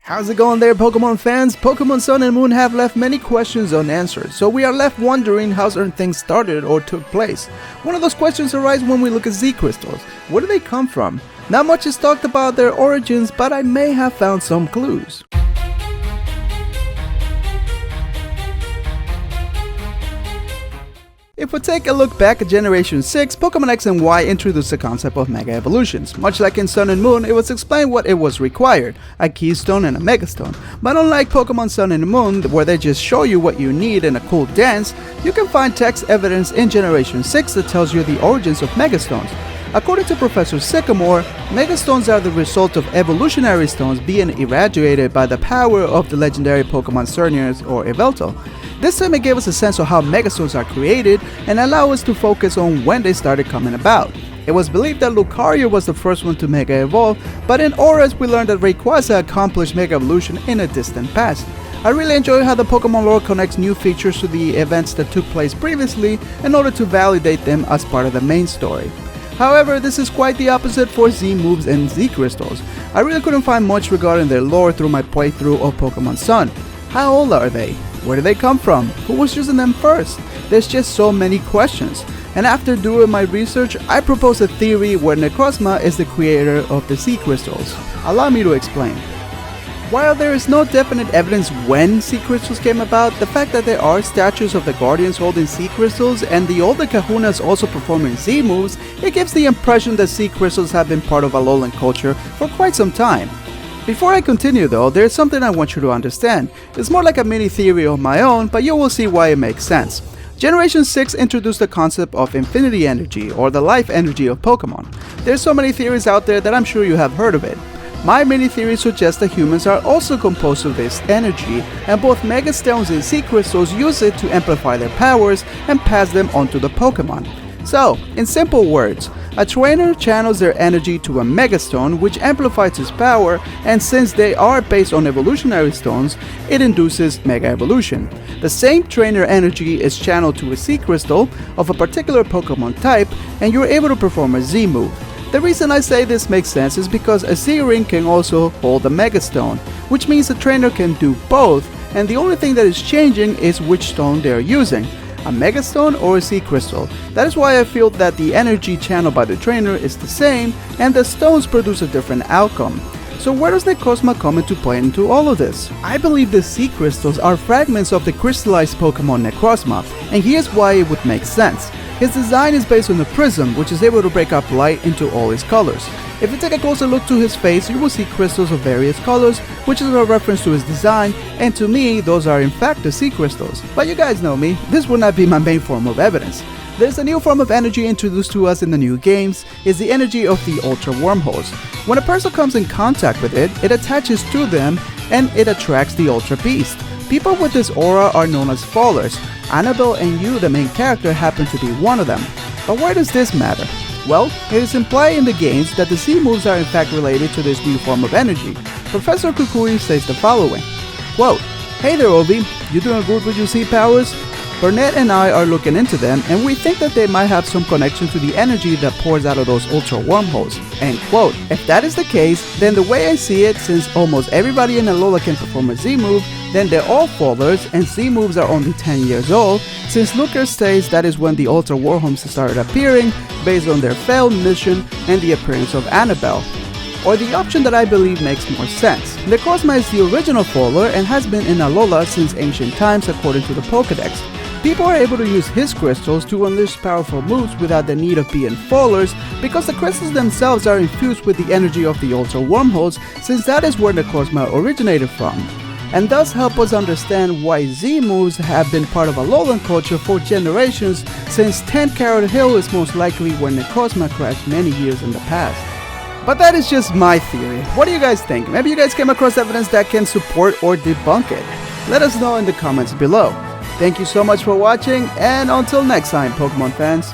How's it going there, Pokemon fans? Pokemon Sun and Moon have left many questions unanswered, so we are left wondering how certain things started or took place. One of those questions arises when we look at Z-Crystals. Where do they come from? Not much is talked about their origins, but I may have found some clues. If we take a look back at Generation 6, Pokemon X and Y introduced the concept of Mega Evolutions. Much like in Sun and Moon, it was explained what it was required, a Keystone and a Megastone. But unlike Pokemon Sun and Moon, where they just show you what you need in a cool dance, you can find text evidence in Generation 6 that tells you the origins of Megastones. According to Professor Sycamore, Megastones are the result of evolutionary stones being irradiated by the power of the legendary Pokemon Xerneas or Yveltal. This time it gave us a sense of how Megastones are created and allow us to focus on when they started coming about. It was believed that Lucario was the first one to Mega Evolve, but in Auras we learned that Rayquaza accomplished Mega Evolution in a distant past. I really enjoy how the Pokemon lore connects new features to the events that took place previously in order to validate them as part of the main story. However, this is quite the opposite for Z-Moves and Z-Crystals. I really couldn't find much regarding their lore through my playthrough of Pokemon Sun. How old are they? Where do they come from? Who was using them first? There's just so many questions. And after doing my research, I propose a theory where Necrozma is the creator of the Z-Crystals. Allow me to explain. While there is no definite evidence when Z-Crystals came about, the fact that there are statues of the Guardians holding Z-Crystals and the older Kahunas also performing Z-moves, it gives the impression that Z-Crystals have been part of Alolan culture for quite some time. Before I continue though, there is something I want you to understand. It's more like a mini theory of my own, but you will see why it makes sense. Generation 6 introduced the concept of Infinity Energy, or the life energy of Pokemon. There's so many theories out there that I'm sure you have heard of it. My mini theory suggests that humans are also composed of this energy, and both Megastones and Z-Crystals use it to amplify their powers and pass them onto the Pokemon. So, in simple words, a trainer channels their energy to a Megastone, which amplifies its power, and since they are based on evolutionary stones, it induces Mega Evolution. The same trainer energy is channeled to a Z-Crystal of a particular Pokemon type, and you're able to perform a Z-move. The reason I say this makes sense is because a Z-Ring can also hold a Megastone, which means the trainer can do both, and the only thing that is changing is which stone they are using. A Megastone or a Z-Crystal. That is why I feel that the energy channeled by the trainer is the same and the stones produce a different outcome. So where does Necrozma come into play into all of this? I believe the Z-Crystals are fragments of the crystallized Pokemon Necrozma, and here's why it would make sense. His design is based on a prism which is able to break up light into all its colors. If you take a closer look to his face, you will see crystals of various colors, which is a reference to his design, and to me, those are in fact the Z-Crystals. But you guys know me, this would not be my main form of evidence. There's a new form of energy introduced to us in the new games, is the energy of the Ultra Wormholes. When a person comes in contact with it, it attaches to them and it attracts the Ultra Beast. People with this aura are known as Fallers. Annabelle and you, the main character, happen to be one of them. But why does this matter? Well, it is implied in the games that the Z-moves are in fact related to this new form of energy. Professor Kukui says the following, quote, "Hey there Obi, you doing good with your Z-powers? Burnett and I are looking into them and we think that they might have some connection to the energy that pours out of those Ultra Wormholes." End quote. If that is the case, then the way I see it, since almost everybody in Alola can perform a Z-move, then they're all Fallers and Z-moves are only 10 years old, since Lucas states that is when the Ultra Wormholes started appearing based on their failed mission and the appearance of Annabelle. Or the option that I believe makes more sense. Necrozma is the original Faller and has been in Alola since ancient times according to the Pokédex. People are able to use his crystals to unleash powerful moves without the need of being Fallers because the crystals themselves are infused with the energy of the Ultra Wormholes, since that is where Necrozma originated from, and thus help us understand why Z-moves have been part of Alolan culture for generations, since 10 Carrot Hill is most likely where Necrozma crashed many years in the past. But that is just my theory. What do you guys think? Maybe you guys came across evidence that can support or debunk it. Let us know in the comments below. Thank you so much for watching, and until next time, Pokemon fans.